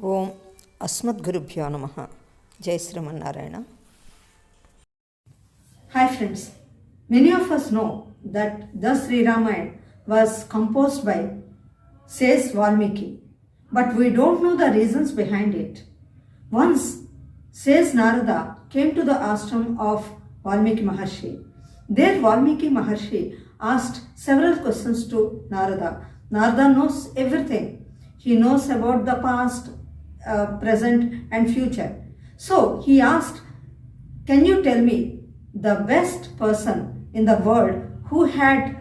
Om Asmadgurubhyo Namaha. Jai Sri Narayana. Hi friends, many of us know that the Sri Ramayana was composed by says Valmiki, but we don't know the reasons behind it. Once, says Narada came to the ashram of Valmiki Maharshi. There Valmiki Maharshi asked several questions to Narada. Narada knows everything. He knows about the past, present and future. So he asked, can you tell me the best person in the world who had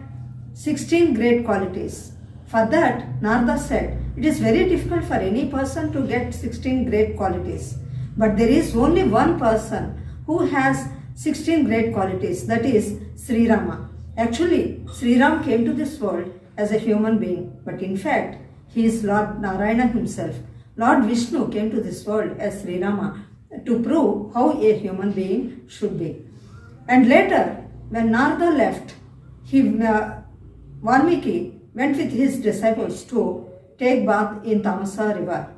16 great qualities? For that, Narada said, it is very difficult for any person to get 16 great qualities. But there is only one person who has 16 great qualities, that is Sri Rama. Actually, Sri Ram came to this world as a human being, but in fact, he is Lord Narayana himself. Lord Vishnu came to this world as Sri Rama to prove how a human being should be. And later, when Narada left, Valmiki went with his disciples to take bath in Tamasa river.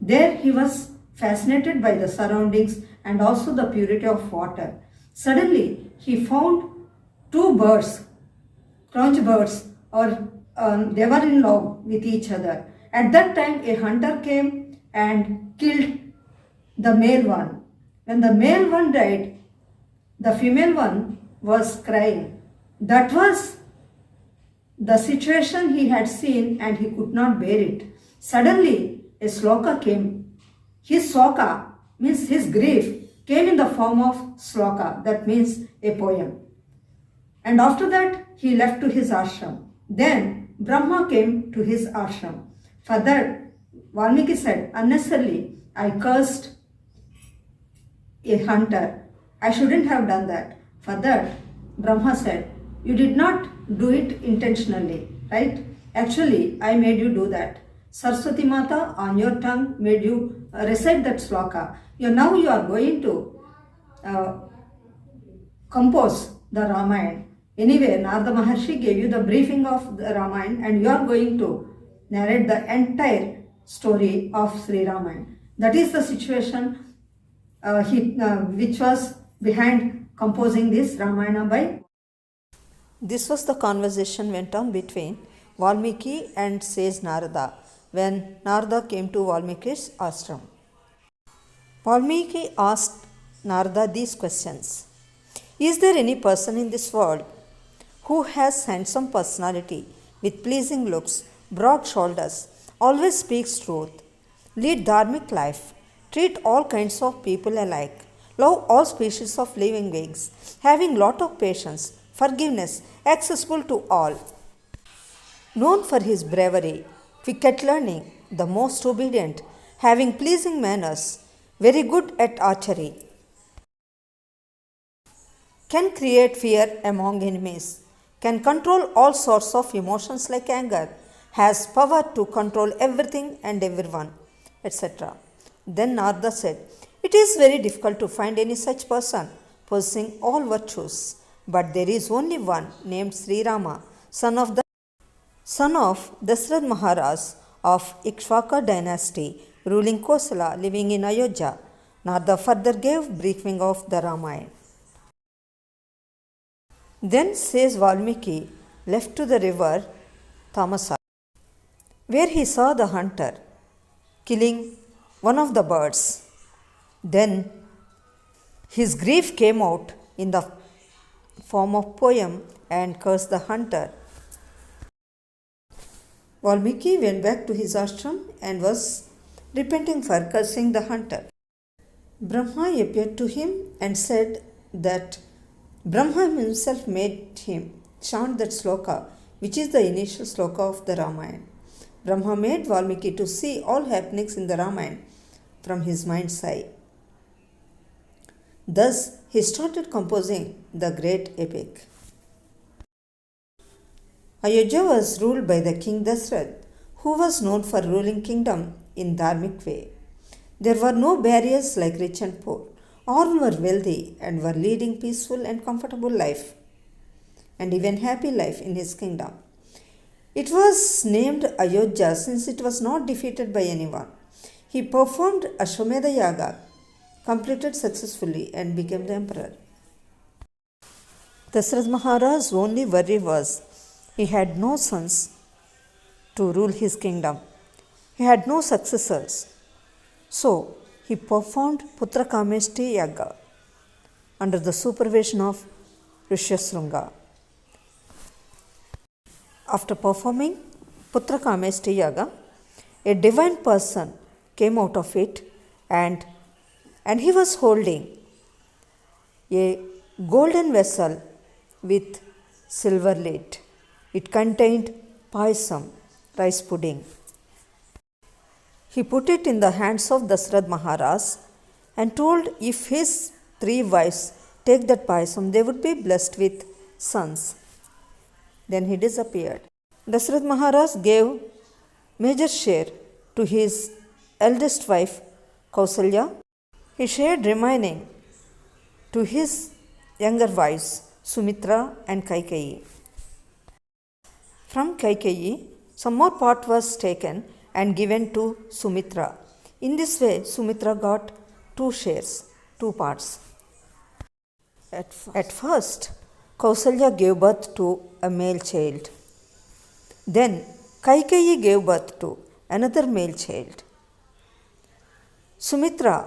There he was fascinated by the surroundings and also the purity of water. Suddenly, he found two birds, conch birds, or they were in love with each other. At that time, a hunter came and killed the male one. When the male one died, the female one was crying. That was the situation he had seen and he could not bear it. Suddenly, a sloka came. His soka means his grief came in the form of sloka, that means a poem. And after that, he left to his ashram. Then Brahma came to his ashram. For that, Valmiki said, unnecessarily, I cursed a hunter. I shouldn't have done that. For that, Brahma said, you did not do it intentionally, right? Actually, I made you do that. Saraswati Mata on your tongue made you recite that sloka. Now you are going to compose the Ramayana. Anyway, Narada Maharshi gave you the briefing of the Ramayana and you are going to narrate the entire story of Sri Ramayana. That is the situation which was behind composing this Ramayana by. This was the conversation went on between Valmiki and sage Narada when Narada came to Valmiki's ashram. Valmiki asked Narada these questions. Is there any person in this world who has handsome personality with pleasing looks, broad shoulders, always speaks truth, lead dharmic life, treat all kinds of people alike, love all species of living beings, having lot of patience, forgiveness, accessible to all, known for his bravery, quick at learning, the most obedient, having pleasing manners, very good at archery, can create fear among enemies, can control all sorts of emotions like anger, has power to control everything and everyone, etc. Then Narada said, it is very difficult to find any such person possessing all virtues, but there is only one named Sri Rama, son of Dasarath Maharaj of Ikshvaka dynasty, ruling Kosala, living in Ayodhya. Narada further gave briefing of the Ramayana. Then says Valmiki left to the river Tamasa, where he saw the hunter killing one of the birds. Then his grief came out in the form of poem and cursed the hunter. Valmiki went back to his ashram and was repenting for cursing the hunter. Brahma appeared to him and said that Brahma himself made him chant that sloka, which is the initial sloka of the Ramayana. Brahma made Valmiki to see all happenings in the Ramayana from his mind's eye. Thus, he started composing the great epic. Ayodhya was ruled by the king Dasarath, who was known for ruling kingdom in dharmic way. There were no barriers like rich and poor. All were wealthy and were leading peaceful and comfortable life, and even happy life in his kingdom. It was named Ayodhya since it was not defeated by anyone. He performed Ashwamedha Yaga, completed successfully, and became the emperor. Dasarath Maharaj's only worry was he had no sons to rule his kingdom. He had no successors. So he performed Putra Kameshti Yaga under the supervision of Rishyasringa. After performing Putra Kameshti Yaga, a divine person came out of it and he was holding a golden vessel with silver lid. It contained payasam, rice pudding. He put it in the hands of Dasarath Maharaj and told if his 3 wives take that payasam, they would be blessed with sons. Then he disappeared. Dasarath Maharaj gave major share to his eldest wife Kausalya. He shared remaining to his younger wives Sumitra and Kaikeyi. From Kaikeyi, some more part was taken and given to Sumitra. In this way, Sumitra got 2 shares, 2 parts. At first, Kausalya gave birth to a male child. Then, Kaikeyi gave birth to another male child. Sumitra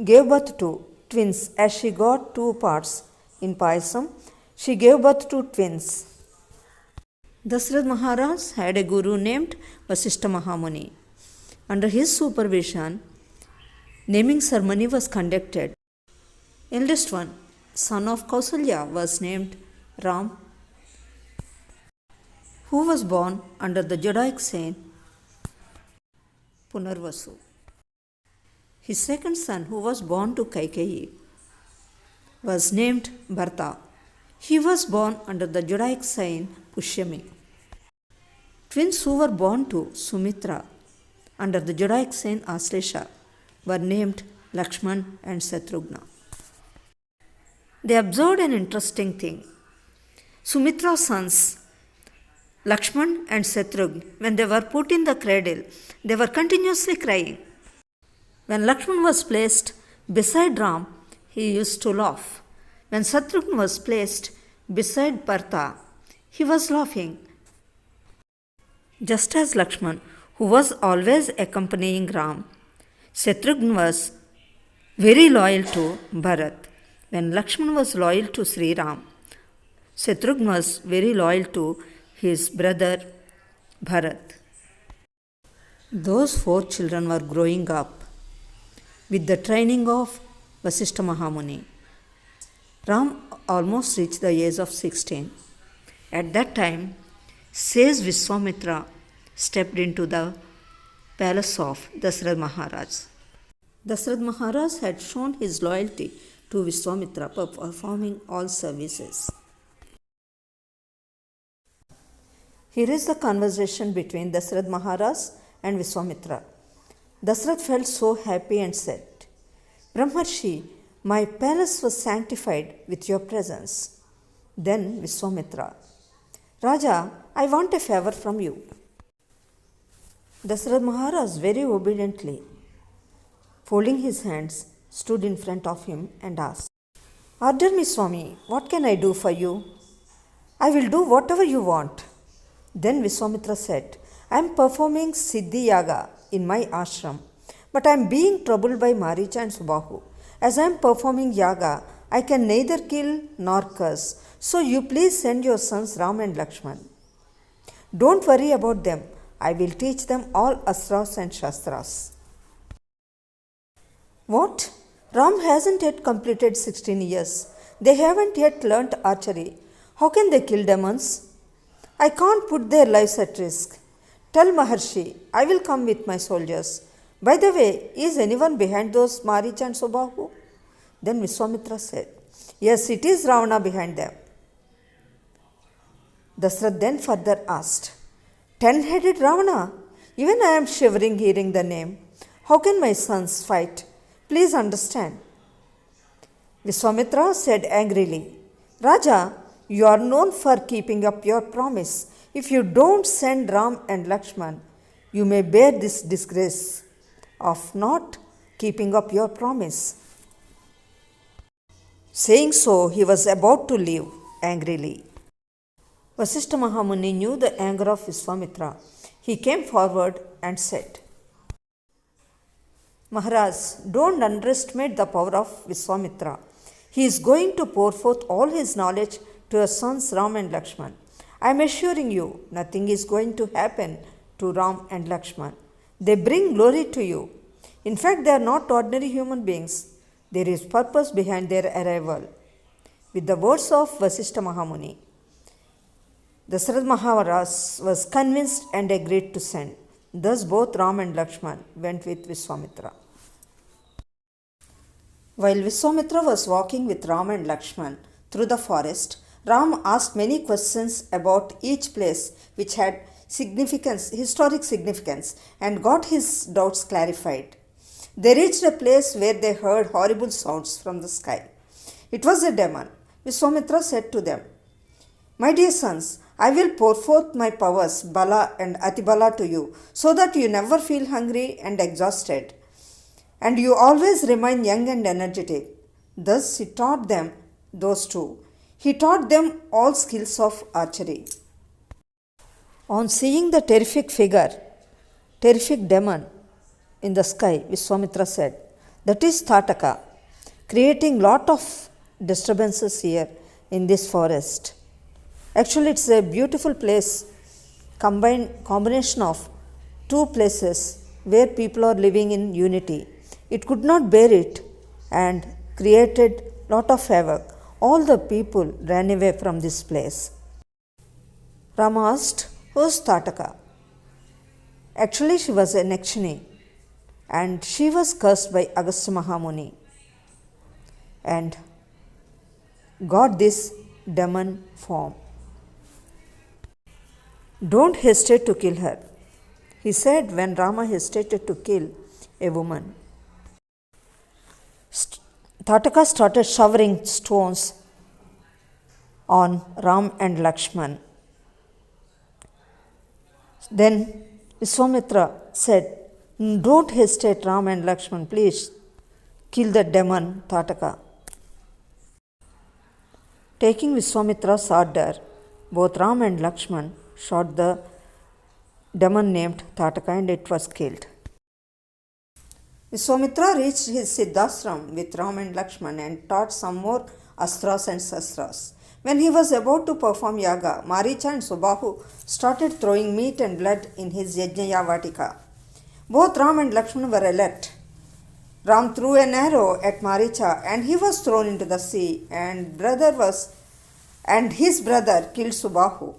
gave birth to twins. As she got 2 parts in payasam, she gave birth to twins. Dasarath Maharaj had a guru named Vasishtha Mahamuni. Under his supervision, naming ceremony was conducted. Eldest one, son of Kausalya, was named Ram, who was born under the Judaic saint Punarvasu. His second son, who was born to Kaikeyi, was named Bharta. He was born under the Judaic saint Pushyami. Twins who were born to Sumitra under the Judaic saint Aslesha were named Lakshman and Shatrugna. They observed an interesting thing. Sumitra's sons, Lakshman and Shatrugna, when they were put in the cradle, they were continuously crying. When Lakshman was placed beside Ram, he used to laugh. When Shatrugna was placed beside Bharta, he was laughing. Just as Lakshman, who was always accompanying Ram, Shatrugna was very loyal to Bharat. When Lakshman was loyal to Sri Ram, Shatrugna was very loyal to his brother Bharat. Those 4 children were growing up with the training of Vasishtha Mahamuni. Ram almost reached the age of 16. At that time, sage Vishwamitra stepped into the palace of Dasarath Maharaj. Dasarath Maharaj had shown his loyalty to Vishwamitra by performing all services. Here is the conversation between Dasarath Maharaj and Vishwamitra. Dasarath felt so happy and said, Brahmarshi, my palace was sanctified with your presence. Then Vishwamitra, Raja, I want a favor from you. Dasarath Maharaj very obediently, folding his hands, stood in front of him and asked, Order me, Swami, what can I do for you? I will do whatever you want. Then Vishwamitra said, I am performing Siddhi Yaga in my ashram, but I am being troubled by Maricha and Subahu. As I am performing Yaga, I can neither kill nor curse. So you please send your sons Ram and Lakshman. Don't worry about them. I will teach them all Astras and Shastras. What? Ram hasn't yet completed 16 years. They haven't yet learnt archery. How can they kill demons? I can't put their lives at risk. Tell Maharshi, I will come with my soldiers. By the way, is anyone behind those Maricha and Subahu? Then Vishwamitra said, Yes, it is Ravana behind them. Dasarath then further asked, 10-headed Ravana? Even I am shivering hearing the name. How can my sons fight? Please understand. Vishwamitra said angrily, Raja, you are known for keeping up your promise. If you don't send Ram and Lakshman, you may bear this disgrace. of not keeping up your promise. Saying so, he was about to leave angrily. Vasishtha Mahamuni knew the anger of Viswamitra. He came forward and said, Maharaj, don't underestimate the power of Viswamitra. He is going to pour forth all his knowledge to his sons Ram and Lakshman. I am assuring you, nothing is going to happen to Ram and Lakshman. They bring glory to you. In fact, they are not ordinary human beings. There is purpose behind their arrival. With the words of Vasishtha Mahamuni, Dasarath Maharaj was convinced and agreed to send. Thus both Ram and Lakshman went with Viswamitra. While Viswamitra was walking with Ram and Lakshman through the forest, Ram asked many questions about each place which had historic significance, and got his doubts clarified. They reached a place where they heard horrible sounds from the sky. It was a demon. Viswamitra said to them, My dear sons, I will pour forth my powers, Bala and Atibala, to you, so that you never feel hungry and exhausted, and you always remain young and energetic. Thus he taught them those two. He taught them all skills of archery. On seeing the terrific demon in the sky, Viswamitra said, That is Tataka, creating lot of disturbances here in this forest. Actually, it's a beautiful place, combination of two places where people are living in unity. It could not bear it and created lot of havoc. All the people ran away from this place. Rama asked, Who's Tataka? Actually, she was a Nakshini, and she was cursed by Agastya Mahamuni and got this demon form. Don't hesitate to kill her, he said when Rama hesitated to kill a woman. Tataka started showering stones on Ram and Lakshman. Then Viswamitra said, Don't hesitate, Ram and Lakshman, please kill the demon Tataka. Taking Viswamitra's order, both Ram and Lakshman shot the demon named Tataka, and it was killed. Viswamitra reached his Siddhashram with Ram and Lakshman and taught some more astras and sastras. When he was about to perform yaga, Maricha and Subahu started throwing meat and blood in his Yajnaya Vatika. Both Ram and Lakshman were alert. Ram threw an arrow at Maricha and he was thrown into the sea, and his brother killed Subahu.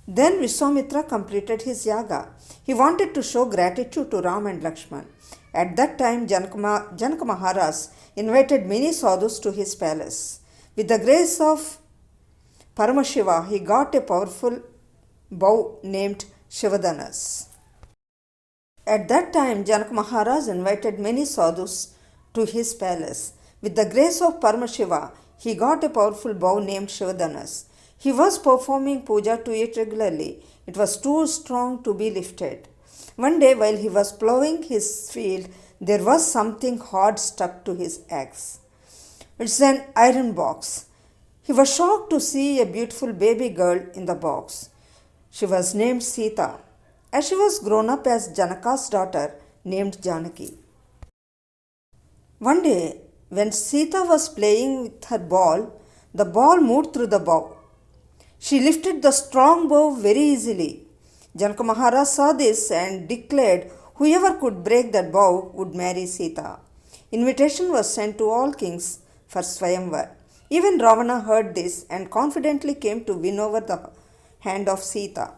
Then Viswamitra completed his yaga. He wanted to show gratitude to Ram and Lakshman. At that time, Janaka Maharaj invited many sadhus to his palace. With the grace of Paramashiva, he got a powerful bow named Shivadanas. At that time, Janaka Maharaj invited many sadhus to his palace. With the grace of Paramashiva, he got a powerful bow named Shivadanas. He was performing puja to it regularly. It was too strong to be lifted. One day, while he was plowing his field, there was something hard stuck to his axe. It's an iron box. He was shocked to see a beautiful baby girl in the box. She was named Sita, as she was grown up as Janaka's daughter named Janaki. One day, when Sita was playing with her ball, the ball moved through the bow. She lifted the strong bow very easily. Janaka Maharaj saw this and declared whoever could break that bow would marry Sita. Invitation was sent to all kings for Swayamvar. Even Ravana heard this and confidently came to win over the hand of Sita.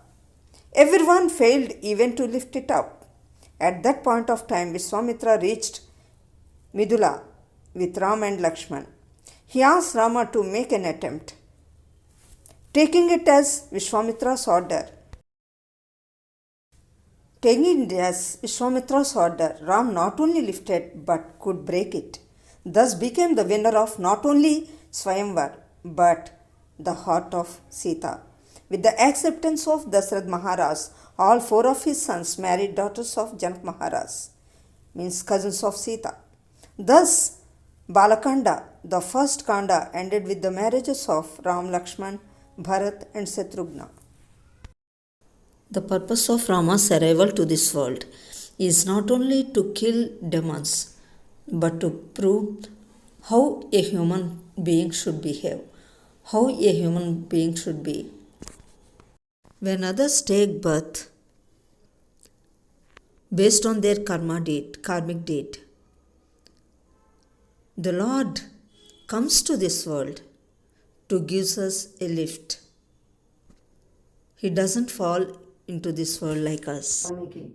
Everyone failed even to lift it up. At that point of time, Viswamitra reached Midula with Ram and Lakshman. He asked Rama to make an attempt. Taking it as Viswamitra's order, Ram not only lifted but could break it. Thus became the winner of not only Swayamvar but the heart of Sita. With the acceptance of Dasarath Maharaj, all four of his sons married daughters of Janak Maharaj. means cousins of Sita. Thus, Balakanda, the first Kanda, ended with the marriages of Ram, Lakshman, Bharat, and Shatrugna. The purpose of Rama's arrival to this world is not only to kill demons, but to prove how a human being should behave, how a human being should be. When others take birth based on their karmic deed, the Lord comes to this world to give us a lift. He doesn't fall into this world like us. Valmiki.